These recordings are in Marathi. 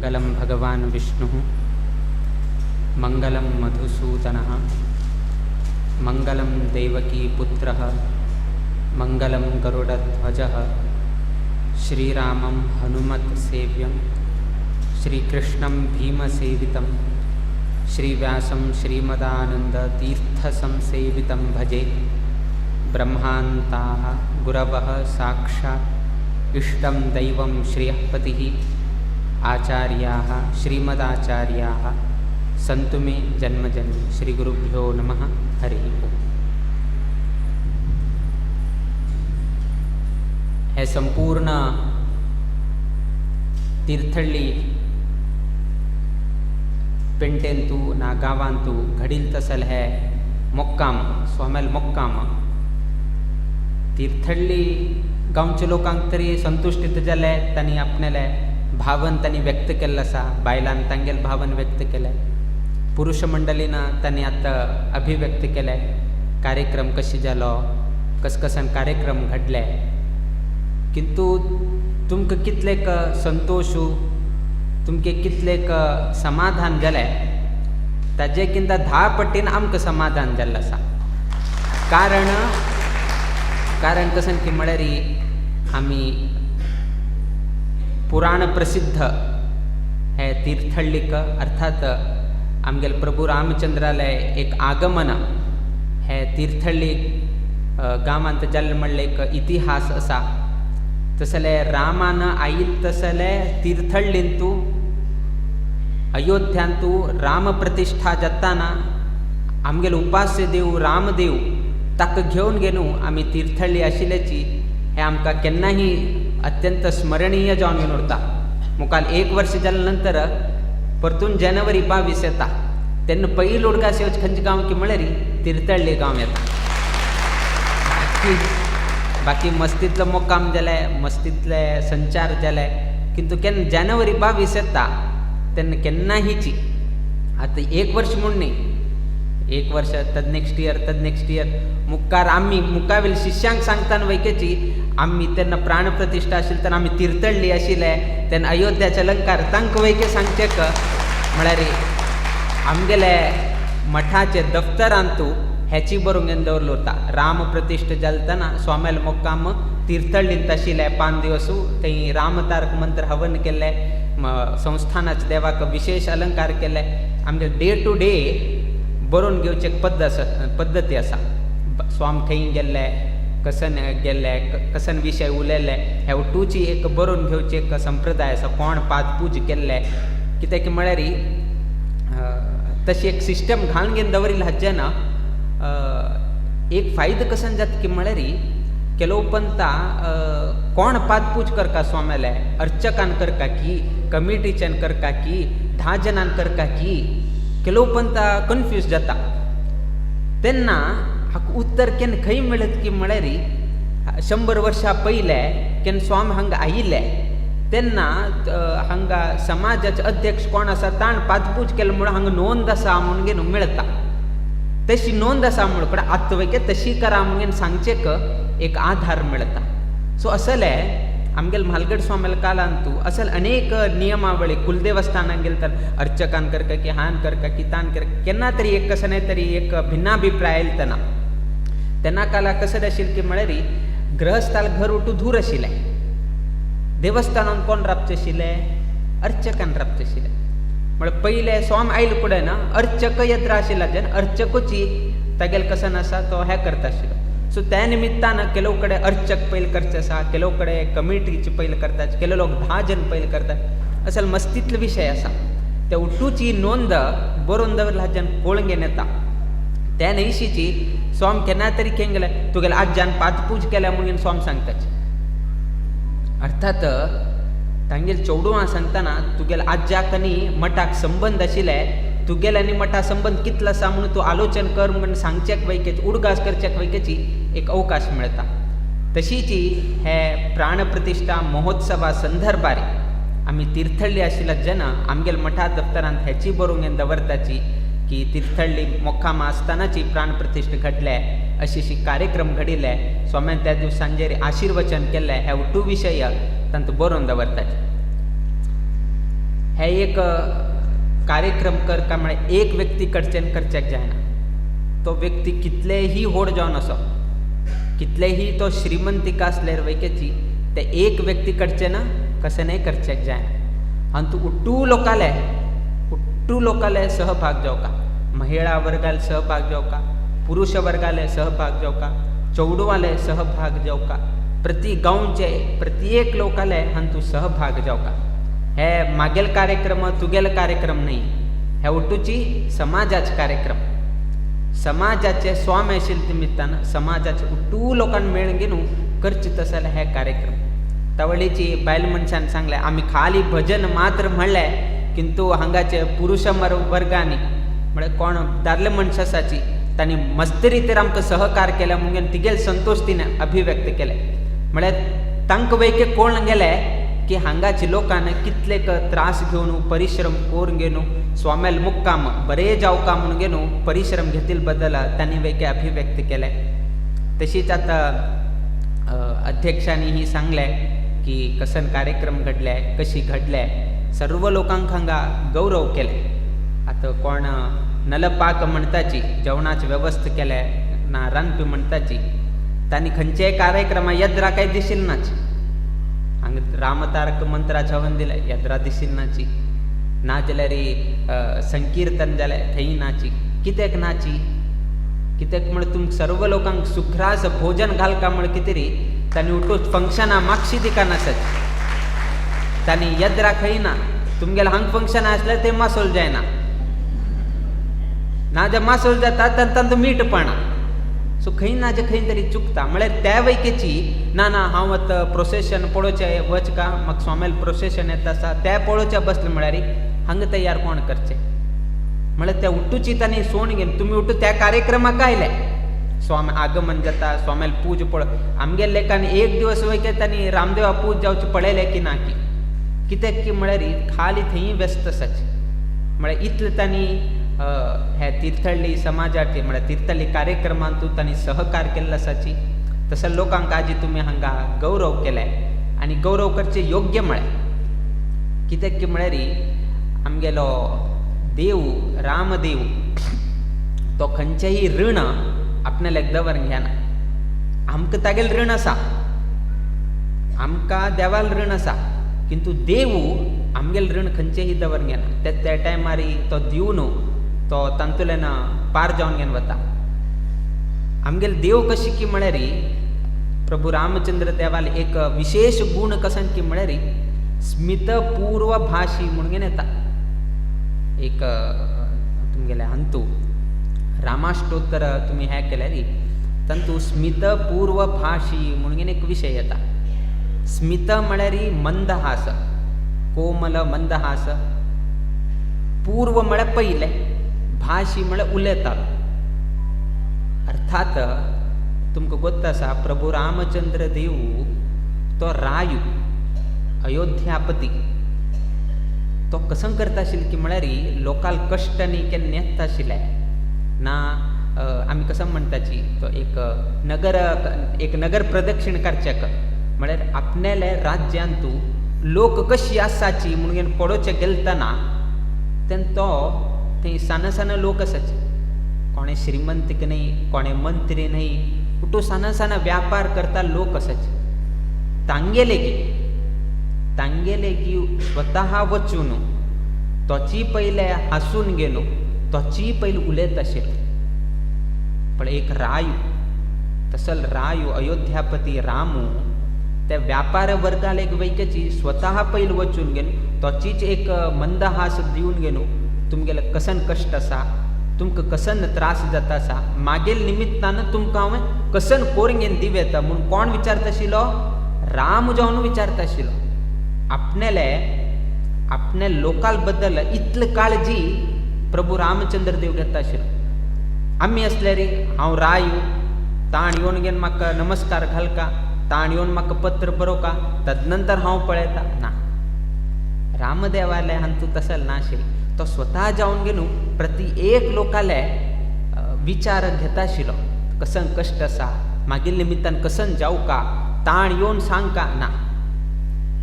मंगलम भगवान विष्णु मंगलम मधुसूदनः मंगलम देवकी पुत्रः मंगलम गरुडध्वजः श्रीरामं हनुमत सेव्यं श्रीकृष्णं भीमसेवितं श्रीव्यासं श्रीमदानन्दतीर्थसंसेवितं भजे। ब्रह्मान्ताः गुरवः साक्षात् इष्टं दैवं श्रियःपतिः आचार्याः श्रीमदाचार्याः सन्तु मे जन्मजन्म। श्रीगुरुभ्यो नमः। हरिः ओम्। हे संपूर्ण तीर्थहळ्ळी पेंटेंतू ना गावांतू घडील तसल है मोक्काम स्वामेल मोक्काम तीर्थहळ्ळी गांवच्या लोकांक तरी संतुष्टीत जाले तांणी आपणेले भावन तांणी व्यक्त केल्लें आसा। बायलान तांगेल भावन व्यक्त केलें, पुरुष मंडळीनं तांणी आतां अभिव्यक्त केलें। कार्यक्रम कशें जालो, कसन कार्यक्रम घडले, किंतु तुमकां कितलेक संतोषू तुमके कितलेक समाधान जालें ताजे किंता 10 पटीन आमकां समाधान जाल्लें आसा। कारण कसन की म्हळ्यार आमी पुराण प्रसिद्ध हे तीर्थहळ्ळीक अर्थात आमगेल प्रभू रामचंद्रालय एक आगमन हे तीर्थहळ्ळी गांवांत जाल्लें म्हणलें एक इतिहास आसा। तसले रामान आईल तसले तीर्थहळ्ळींतू अयोध्यांतू रामप्रतिष्ठा जाताना आमगेलो उपास्य देव रामदेव ताका घेवन गेनू आमी तीर्थहळ्ळी आशिल्ल्याची हे आमकां केन्नाही अत्यंत स्मरणीय जावन घेवन उरता। मुखाल 1 वर्ष जाल्या नंतर परतून जानेवारी 22 येता तेन्ना पयली उडकास येवचे खंयचे गांव की म्हळ्यार तीर्थहळ्ळी गांव येता। बाकी मस्तीतलो मोक्काम जाले, मस्तीतले संचार जाले, किंतु केन्ना जानेवारी 22 येता तेन्ना केन्नाहीची आतां 1 वर्ष म्हूण न्ही, 1 वर्ष तद नेक्स्ट इयर मुखार आमी मुखावेल शिष्यांक सांगताना वयकेची आमी तेन्ना प्राणप्रतिश्ठा आशिल्ली तेन्ना आमी तीर्थहळ्ळी आशिल्ले तेन्ना अयोध्याचे अलंकार तांकां वयके सांगचेक म्हळ्यार आमगेले मठाचे दफ्तरांतू हेची बरोवन घेवन दवरलो उरता। रामप्रतिश्ठ जालतना स्वामेल मोक्काम तीर्थहळ्ळींत आशिल्ले 5 दिवसू थंय रामतारक मंत्र हवन केल्ले, संस्थानाच्या देवाक विशेष अलंकार केले। आमगे डे टू डे बरोवन घेवचे पद्दती आसा। स्वाम थंय गेल्ले, कसन गेल्ले, कसन विशय उलयले हे उठूची एक बरोवन घेवची एक संप्रदाय आसा। कोण पादपूज केल्ले कित्याक म्हळ्यार तशी एक सिस्टम घालून घेवन दवरिल्ली हाजेन एक फायदो कसन जाता की म्हळ्यार केलो पंता कोण पादपूज करता स्वामेले अर्चकान करता की कमिटीच्यान करता की 10 जणांन करता की केलो पंता कन्फ्यूज जाता। तेन्ना हाका उत्तर केन्ना खंय मेळत की म्हळ्यार 100 वर्सां पयले केन्ना स्वामी हांगा आयिल्ले तेन्ना हांगा समाजाचे अध्यक्ष कोण आसा ताण पादपूज केले म्हणून हांगा नोंद आसा म्हणून घेवन मेळता। तशी नोंद आसा म्हणून पण आत्वके तशी करा म्हणून सांगचेक एक आधार मेळता। सो असले आमगेल म्हालगड स्वामेल कालांतू असल अनेक नियमावळी कुलदेवस्थानाक गेले तर अर्चकान करता की हान करता की तान करता केन्ना तरी एक कसं तरी एक भिन्नाभिप्राय आयले तेन्ना काला कसं आशिल्लें की म्हळ्यार ग्रहस्थाल घर उठू दूर आशिल्लें, देवस्थानान कोण राबचे आशिल्ले, अर्चकान राबचे आशिल्ले। म्हळ्यार पयले स्वाम आयले फुडें ना अर्चक येत्र आशिल्ला जेन्ना अर्चकूची तागेल कसन आसा तो हे करता आशिल्लो। सो त्या निमित्तान केलो कडेन अर्चक पयले करचे आसा, केलो कडेन कमिटीचे पयले करतात, केलो लोक 10 जण पयले करतात। असल मस्तीतलो विशय आसा। त्या उठूची नोंद बरोवन दवरला हाजेन कोळंगेन येता। त्या नैशीची स्वाम केन्ना तरी खंय गेले तुगेले आज्यान पादपूज केल्या म्हणून स्वाम सांगताचे। अर्थात तांगेल चौडुवां सांगतना तुगेले आज्याक आनी मठाक संबंध आशिल्ले, तुगेले आनी मठा संबंध कितलो आसा म्हणून तूं आलोचन कर म्हणून सांगचेक वयकेची उडगास करचेक वयकेची एक अवकाश मेळटा। तशीची हे प्राणप्रतिश्ठा महोत्सवा संदर्भार आमी तीर्थहळ्ळी आशिल्ल्या जेन्ना आमगेल मठा दफ्तरांत हेची बरोवन घेवन दवरताची की तीर्थहळ्ळी मोक्काम आसतनाची प्राणप्रतिश्ठ घडले अशी कार्यक्रम घडिल्ले। स्वाम्यान त्या दिवस सांजेर आशिर्वचन केल्लें हे उठू विशय तांकां बरोवन दवरताचे। हे एक कार्यक्रम करता म्हळ्यार एक व्यक्ती कडच्यान करच्याक जायना. तो व्यक्ती कितलेही व्हड जावन असो, कितलेही तो श्रीमंतीक आसल्यार वैकेची ते एक व्यक्ती कडच्यान कशेंय करच्याक जायना. आनी तूं उट्टू लोकाले सहभाग जावका, महिळा वर्गाले सहभाग जावका, पुरुष वर्गाले सहभाग जावका, चौडवाले सहभाग जावका, प्रति गांवचे प्रत्येक लोकाले हांतू तूं सहभाग जावका. हे मागेल कार्यक्रम तुगेल कार्यक्रम न्ही, हे उट्टूची समाजाचे कार्यक्रम. समाजाचे स्वामी आशिल्ले निमित्तान समाजाचे उट्टू लोकांक मेळून घेवन करचे तसले हे कार्यक्रम. तवळीची बायल मनशान सांगले आमी खाली भजन मात्र म्हणलें, किंतु हांगाचे पुरुश वर्गांनी म्हळ्यार कोण दादले मनशां आसाची तांणी मस्त रितीन आमकां सहकार केले म्हणून तिगेल संतोष तिणें अभिव्यक्त केले. म्हळ्यार तांकां वैके कोण गेले की हांगाच्या लोकांन कितलेक त्रास घेवन परिश्रम करून घेवन स्वाम्याल मुक्काम बरें जावका म्हणून घेवन परिश्रम घेतिल बद्दल तांणी वैके अभिव्यक्त केले. तशीच आतां अध्यक्षांनी ही सांगलें की कसन कार्यक्रम घडले, कशी घडले, सर्व लोकांक हांगा गौरव केले. आतां कोण नलपाक म्हणटाची जेवणाची वेवस्था केले ना रांदपी म्हणटाची तांणी खंयचेय कार्यक्रमा येद्रा कांय दिशिल्ली नाची. हांगा रामतारक मंत्राचें हवन दिलें येद्रा दिशिल्ली नाची, ना जाल्यार संकीर्तन जालें थंय नाची. कित्याक नाची? कित्याक म्हण तुमकां सर्व लोकांक सुखरास भोजन घालका म्हण कितें रे तांणी उठून फंक्शनां मागशी दिका नासत. तांणी येद्रा खंयना तुमगेलें हांगा फंक्शनां आसल्यार तें मासोल जायना, ना जे मासोल जाता तांतूं मीठपणा. सो खंय ना जे खंय तरी चुकता. म्हळ्यार त्या वैकेची ना हांव आतां प्रोसेशन पळोवचें वचका, म्हाका स्वाम्याल प्रोसेशन येता आसा तें पळोवचें बसलें म्हळ्यार हांगा तयार कोण करचें. म्हळ्यार त्या उट्टूची तांणी सोण घेवन तुमी उट्टू त्या कार्यक्रमाक आयले, स्वामी आगमन जाता, स्वाम्याल पूज पळय. आमगे लेखान एक दिवस वयके तांणी रामदेवा पूज जावचें पळयलें की ना की कित्याक की म्हळ्यार खाली थंय व्यस्त आसाची. म्हळ्यार इतलें तांणी हे तिर्थळ्ळी समाजाची म्हळ्यार तिर्थळ्ळी कार्यक्रमांतू तांणी सहकार केल्लो आसाची. तसं लोकांक आजी तुमी हांगा गौरव केले आनी गौरव करचें योग्य म्हळ्यार. कित्याक की म्हळ्यार आमगेलो देव रामदेव तो खंयचेय ऋण आपणाल्याक दवरूंक घेना. आमकां तागेलें ऋण आसा, आमकां देवाल ऋण आसा, किंतु देव आमगेलें ऋण खंयचेय दवरूंक घेना. त्या टायमार तो दिवन तो तांतुल्यान पार जावन घेवन वता. आमगेले देव कशी की म्हळ्यार प्रभू रामचंद्र देवाल एक विशेष गुण कसन की म्हळ्यार स्मितपूर्व भाशी म्हणून घेवन येता. एक तुमगेले अंतू रामाष्टोत्तर तुमी हें केल्यार तांतू स्मितपूर्व भाशी म्हणून घेवन एक विशय येता. स्मित म्हळ्यार मंदहास, कोमल मंदहास. पूर्व म्हळ्यार पयले, भाशी म्हळ्यार उलयतालो. अर्थात तुमकां गोत्त आसा प्रभू रामचंद्र देव तो रायू अयोध्यापती तो कसं करता आशिल्लो की म्हळ्यार लोकाल कश्ट न्ही केन्ना येता आशिल्ले ना. आमी कसं म्हणटाची तो एक नगर प्रदक्षिण करचेक म्हळ्यार आपणेले राज्यांतू लोक कशी आसाची म्हणून पळोवचें गेलतना तेन्ना तो थंय साना साना लोक आसाचे. कोणे श्रीमंतीक न्ही, कोणे मंत्री न्ही, उठू साना साना व्यापार करता लोक आसाचे. तांगेले की स्वता वचून तोची पयले हांसून गेलो, तोची पयली उलयत आशिल्लो. पण एक रायू तसल रायू अयोध्यापती रामू त्या व्यापार वर्गाल एक वैकेची स्वता पयली वचून गेलो, तोचीच एक मंदहास दिवन गेलो. तुमगेले कसन कश्ट आसा, तुमकां कसन त्रास जाता आसा, मागील निमित्तान तुमकां हांवें कसन कोरून घेवन दिवेता म्हणून कोण विचारता आशिल्लो? राम जावन विचारता आशिल्लो. आपणे लोकाल बद्दल इतली काळजी प्रभू रामचंद्र देव घेता आशिल्लो. आमी असल्यार हांव रायू, ताण येवन घेवन म्हाका नमस्कार घालका, ताण येवन म्हाका पत्र बरोवका, तदनंतर हांव पळयता ना. रामदेवाले हांतू तसल नाशिल्लो. तो स्वता जावन गेलो प्रति एक लोकाले विचार घेता आशिल्लो. कसन कश्ट आसा, मागील निमित्तान कसन जावका, ताण येवन सांगका ना.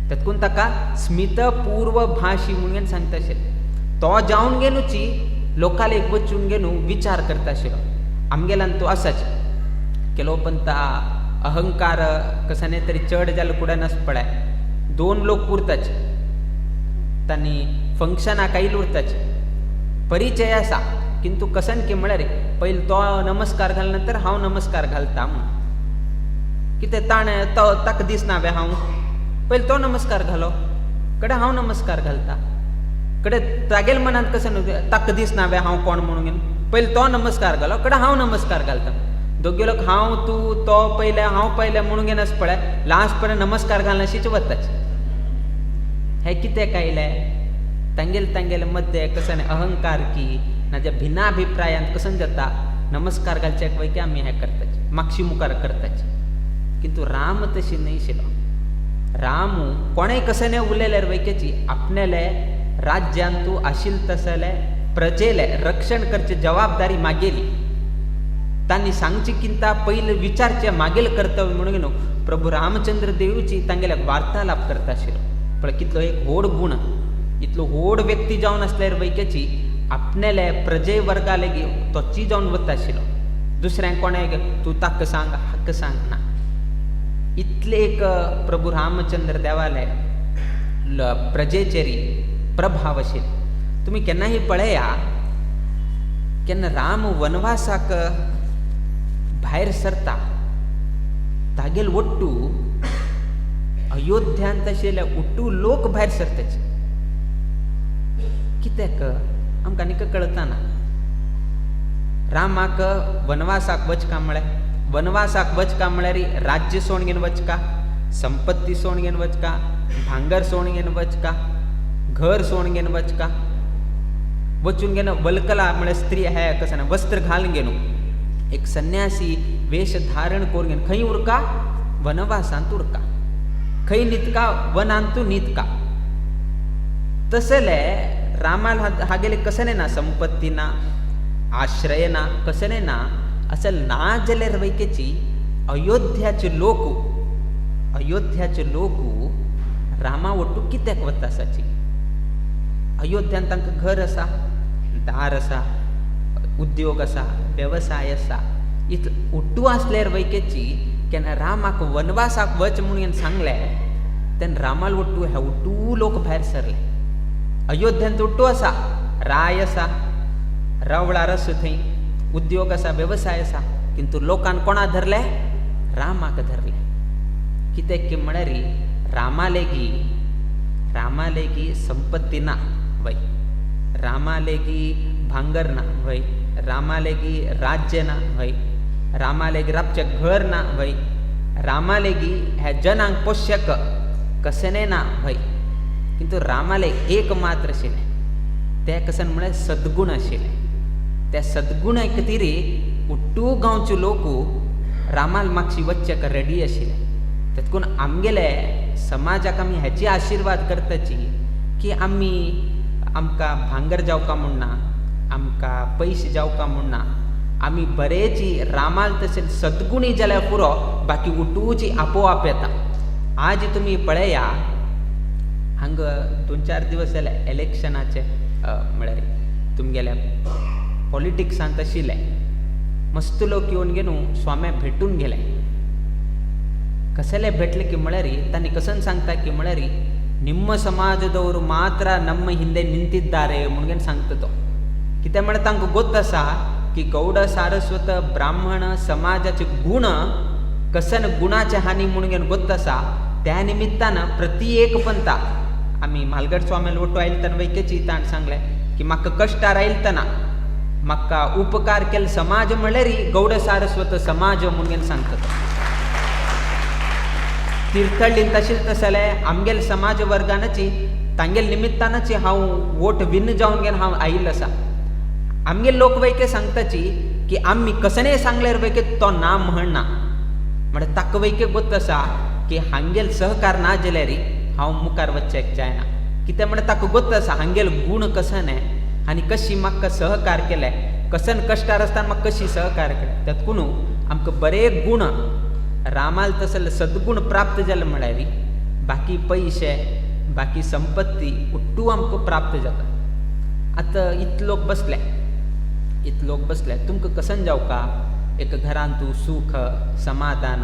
त्यातकून ताका स्मितपूर्व भाशी म्हणून सांगता आशिल्लें. तो जावन गेनूची लोकांक एक वचून गेनू विचार करता आशिल्लो. आमगेल्यान तो आसाच केलो पंता अहंकार कसाने तरी चड जाल्यार कुडे नस पडाय. 2 लोक उरताच तांणी फंक्शनाक आयिल्ले उरताच. परिचय आसा किंतु कसन की म्हळ्यार पयलीं तो नमस्कार घाल नंतर हांव नमस्कार घालता म्हूण. कितें ताणें ताका दिसना हांवें हांव पयलीं तो नमस्कार घालो कडे हांव नमस्कार घालता. कडे तागेले मनांत कसन ताका दिसना हांवें हांव कोण म्हणून पयलीं तो नमस्कार घालो कडे हांव नमस्कार घालता. दोगे लोक हांव तूं तो पयले हांव पयले म्हणून घेनास पळय लास्ट पर्यंत नमस्कार घालनाशीच वताच. हें कितें कायलें तांगेले मध्य कसन अहंकार की नाज्या भिन्नाभिप्रायांत कसन जाता नमस्कार घालचे पैकी आमी हें करताच मागशी मुखार करताच. किंतु राम तशी न्हय आशिल्लो. रामू कोणेय कसने उलयल्यार वैकेची आपणेले राज्यान तूं आशिल्ले तसले प्रजेले रक्षण करची जबाबदारी मागेली. तांणी सांगची किंता पयले विचारचे मागेल कर्तव्य म्हणून न्हू प्रभू रामचंद्र देवची तांगेल्या वार्तालाप करता आशिल्लो. पण कितलो एक व्हड गुण इतलो व्हड व्यक्ती जावन आसल्यार वैकेची आपणेले प्रजे वर्गा लेगीत तोची जावन वता आशिल्लो. दुसऱ्यांक कोणें तूं ताका सांग हाका सांग ना. इतले एक प्रभू रामचंद्र देवाले प्रजेचेरी प्रभाव आशिल्लो. तुमी केन्नाय पळया केन्ना राम वनवासाक भायर सरता तागेल ओट्टू अयोध्यांत आशिल्ले ओट्टू लोक भायर सरताचे. कित्याक आमकां आनीक कळतना. रामाक वनवासाक वचका म्हळ्यार वनवासाक वचका म्हळ्यार राज्य सोडून घेवन वचका, संपत्ती सोडून घेवन वचका, भांगर सोडून घेवन वचका, घर सोडून घेवन वचका. वचून घेवन वल्कला म्हळ्यार स्त्री हे कशें वस्त्र घालून घेवन एक संन्यासी वेश धारण करून घेवन खंय उरका वनवासांत उरका, खंय न्हिदका वनांतू न्हिदका. तसले रामाल हागेले कसने ना संपत्ती ना आश्रय ना कसने ना असल ना जाल्यार वैकेची अयोध्याचे लोक रामा ओट्टू कित्याक वता आसाची. अयोध्यान तांकां घर आसा, दार आसा, उद्योग आसा, वेवसाय आसा. ओट्टू आसल्यार वैकेची केन्ना रामाक वनवासाक वच म्हणून सांगलें तेन्ना रामाल ओट्टू हे ओट्टू लोक भायर सरले. अयोध्यान ओट्टू आसा, राय आसा, रवळार आसा, थंय उद्योग आसा, वेवसाय आसा, किंतु लोकान कोणा धरले रामाक धरले. कित्याक की म्हळ्यार रामा लेगी संपत्ती ना वय, रामा लेगी भांगर ना वय, रामा लेगी राज्य ना वय, रामा लेगी राबचे घर ना वय, रामा लेगी हे जनांक पोषक कसने ना वय. किंतु रामाले एक मात्र आशिल्लें तें कसन म्हळ्यार सद्गुण आशिल्लें. त्या सद्गुणा खातीर ओट्टू गांवचे लोक रामाल मागशी वचचेक रेडी आशिल्ले. तेतकून आमगेले समाजाक आमी हेची आशिर्वाद करताची की आमकां भांगर जावका म्हणना, आमकां पयशे जावका म्हणना, आमी बरेची रामाल तशें सद्गुणी जाल्यार पुरो बाकी ओट्टूची आपोआप येता. आज तुमी पळया हांगा 2-4 दिवस जाले इलेक्शनाचे म्हळ्यार तुमगेल्या पॉलिटिक्सांत आशिल्ले मस्त लोक येवन घेवन स्वाम्या भेटून गेले. कसले भेटले की म्हळ्यार तांणी कसन सांगता की म्हळ्यार ನಿಮ್ಮ ಸಮಾಜದವರು ಮಾತ್ರ ನಮ್ಮ ಹಿಂದೆ ನಿಂತಿದ್ದಾರೆ म्हणून सांगता तो. कित्याक म्हळ्यार तांकां गोत आसा की गौड सारस्वत ब्राह्मण समाजाचे गुण कसन गुणाचे हानी म्हणून गोत आसा. त्या निमित्तान प्रति एक पंथा आमी म्हालगड स्वामीला ओटो आयलतना वैकेची ताण सांगले की म्हाका कश्टार आयलतना म्हाका उपकार केले समाज म्हळ्यार गौड सारस्वत समाज म्हणून सांगता तो. तीर्थहळ्ळीन तशेंच तसले आमगेल समाज वर्गानाची तांगेल निमित्तानाची हांव वोट विन जावन घेवन हांव आयिल्लो आसा. आमगेल लोक वैके सांगताची की आमी कसनेय सांगल्यार वैके तो ना म्हणना. म्हळ्यार ताका वैके गोत आसा की हांगेल सहकार ना जाल्यार हांव मुखार वचचेक जायना. कित्याक म्हळ्यार ताका गोत आसा हांगेल गूण कसने आनी कशी म्हाका सहकार केले, कसन कश्टार आसतना म्हाका कशी सहकार केले. तातूंत आमकां बरे गूण रामाल तसले सद्गुण प्राप्त जाले म्हळ्यार बाकी पैसे बाकी संपत्ती उट्टू आमकां प्राप्त जाता. आतां इतले लोक बसले तुमकां कसन जावका एक घरान तूं सुख समाधान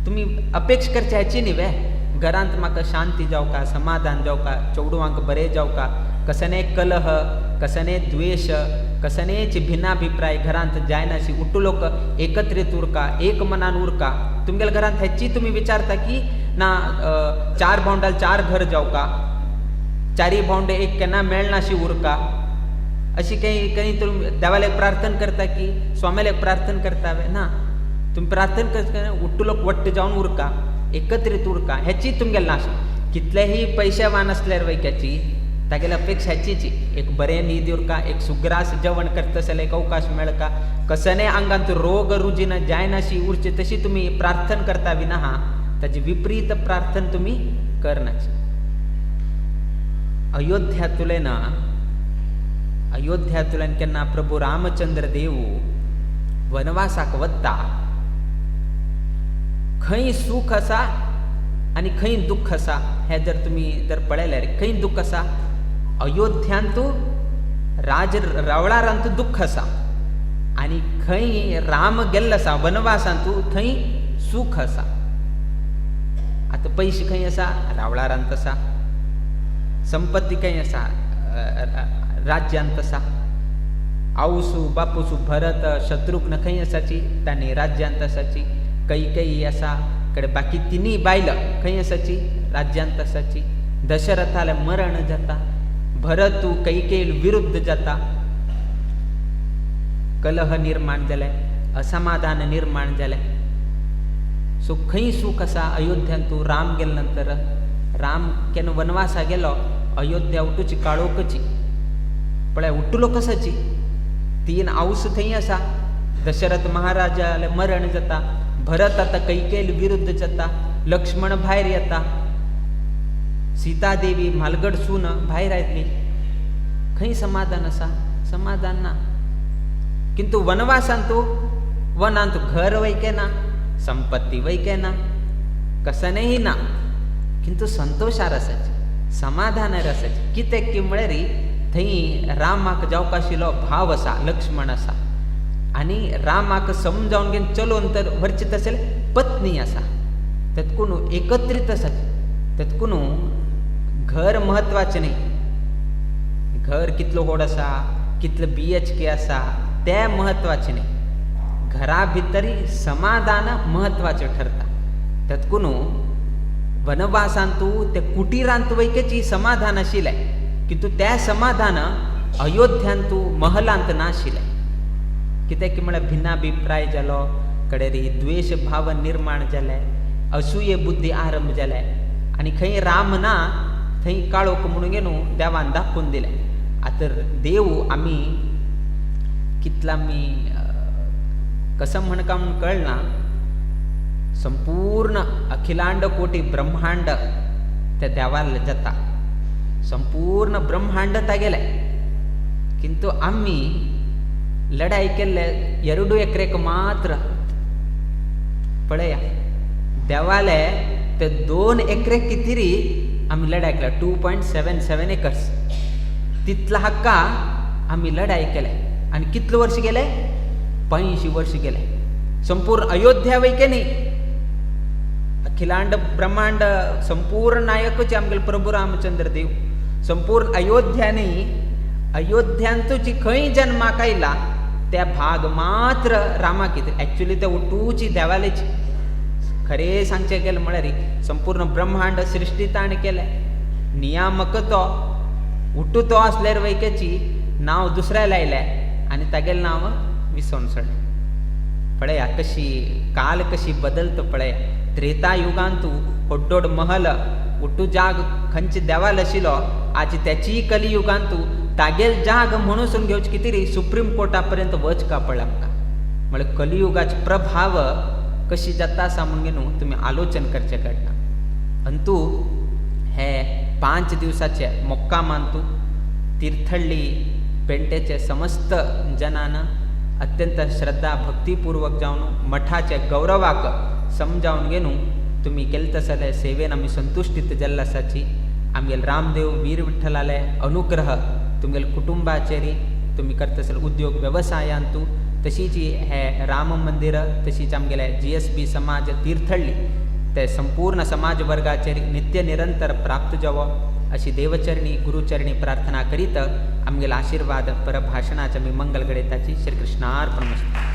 तुमी अपेक्ष करचे हाची न्ही वे. घरांत म्हाका शांती जावका समाधान जावका चेडवांक बरें जावका कसने कलह कसने द्वेष कसनेच भिन्नाभिप्राय घरांत जायनाशी उट्टू लोक एकत्रित उरका एक मनान उरका. तुमगेल्या घरांत हेची तुमी विचारता की ना 4 भावंडाल 4 घर जावका 4 भावंडे एक केन्ना मेळनाशी उरका अशी काही तुम्ही देवाला एक प्रार्थना करता की स्वामीला एक प्रार्थना करता ना. तुम्ही प्रार्थना करता उट्टू लोक वट्ट जावन उरका एकत्रित उरका ह्याची तुमगेल्या नाश. कितलेही पैसेवान असल्यार वैक्याची तागेल्या अपेक्षा ह्याचीची एक बरें न्हीद उरका एक सुग्रास जेवण करता जाल्यार एक अवकाश मेळका कसने आंगांत रोग रुजीन जायनाशी उरचे तशी तुम्ही प्रार्थना करता विना ताची विपरीत प्रार्थना तुम्ही करनाची. अयोध्यातुल्यान केन्ना प्रभू रामचंद्र देव वनवासाक वता खंय सुख आसा आनी खंय दुख्ख आसा हे जर तुमी पळयल्यार खंय दुख्ख आसा अयोध्यांतू रावळारांतू दुख्ख आसा आनी खंय राम गेल्लो आसा वनवासांतू थंय सुख आसा. आतां पयशे खंय आसा रावळारांत आसा संपत्ती खंय आसा राज्यांत आसा. आवसू बापूसू भरत शत्रुघ्न खंय आसाची तांणी राज्यांत आसाची. कैकेयी आसा कडे बाकी तिनी बायलां खंय आसाची राज्यांत आसाची. दशरथाले मरण जाता भरतू कैकेयी विरुद्ध जाता कलह निर्माण जाले असमाधान निर्माण जाले. सो खंय सुख आसा अयोध्यांतू राम गेले नंतर राम केन्ना वनवासा गेलो अयोध्या उठूची काळोखची पळय उट्टलो कसाची 3 आवस थंय आसा. दशरथ महाराजाले मरण जाता भरत आतां कैकेयी विरुद्ध जाता लक्ष्मण भायर येता सीता देवी म्हालगड सून भायर आयली खंय समाधान आसा समाधान ना. किंतु वनवासांतू वनांतू घर वैके ना संपत्ती वैके ना कसनेही ना किंतु संतोषार आसाची समाधानार आसाची. कित्याक की म्हळ्यार थंय रामाक जावपा आशिल्लो भाव आसा लक्ष्मण आसा आनी रामाक समजावन घेवन चलोवन तर व्हरची तशें पत्नी आसा तेतकून एकत्रीत आसाची. तेतकून घर म्हत्वाचें न्ही घर कितलो व्हड आसा कितलो BHK आसा तें म्हत्वाचें न्ही घरा भितरी समाधान म्हत्वाचें ठरता. तेतकून वनवासांतू ते कुटिरांत वैकेची समाधान आशिल्लें किंतु तें समाधान अयोध्यांतू महलांत नाशिल्लें. कित्याक म्हळ्यार भिन्नाभिप्राय जालो कडेरी द्वेष भाव निर्माण जाले असूये बुद्धी आरंभ जाले आनी खंय राम ना थंय काळोख म्हणून घेवन देवान दाखोवन दिलें. आतां देव आमी कितला आमी कसं म्हणका म्हणून कळना संपूर्ण अखिलांड कोटी ब्रह्मांड त्या देवाल जाता संपूर्ण ब्रह्मांड तागेलें किंतु आमी लढाई केल्ले 2 एकरेक मात्र पळया देवाले ते 2 एकरेक कितरी आमी लढाई केल्या 2.77 एकर्स तितला हक्का आमी लढाई केले आनी कितले वर्ष गेले 85 वर्ष गेले. संपूर्ण अयोध्या वैके न्ही अखिलांड ब्रह्मांड संपूर्ण नायकच आमगेले प्रभू रामचंद्र देव संपूर्ण अयोध्यानी अयोध्यांतूची खंय जन्माक आयला त्या भाग मात्र रामाक येता. एक्चुअली ते उठूची देवालेची खरें सांगचें गेलें म्हळ्यार संपूर्ण ब्रह्मांड सृश्टी ताणें केलें नियामक तो उठू तो आसल्यार वैकेची नांव दुसऱ्या लायलें आनी तागेलें नांव विसरून सोडलें. पळया कशी काल कशी बदलता पळया. त्रेता युगांतू व्हड महल उठू जाग खंयचे देवाल आशिल्लो आज त्याची कलियुगांतू तागेल जाग म्हणून घेवचे कितें सुप्रीम कोर्टा पर्यंत वचका पडला आमकां. म्हळ्यार कलियुगाचे प्रभाव कशी जाता आसा म्हूण घेवन तुमी आलोचन करचें घडना. अंतू हे 5 दिवसाचे मोक्कामांतू तीर्थहळ्ळी पेंटेचे समस्त जनान अत्यंत श्रद्धा भक्तीपूर्वक जावन मठाचे गौरवाक समजावन घेवन तुम्ही केलं तसले सेवेन आम्ही संतुष्टीत जल्लासाची आमगेल रामदेव वीर विठ्ठलाले अनुग्रह तुमगेल कुटुंबाचेरी तुम्ही करत असेल उद्योग व्यवसायांतू तशीच हे राम मंदिर तशीच आमगेले GSB समाज तीर्थहळ्ळी ते संपूर्ण समाज वर्गाचेर नित्य निरंतर प्राप्त जावो अशी देवचरणी गुरुचरणी प्रार्थना करीत आमगेल आशीर्वाद परभाषणाच्या मी मंगल गणिताची श्रीकृष्णार्पण मस्तु.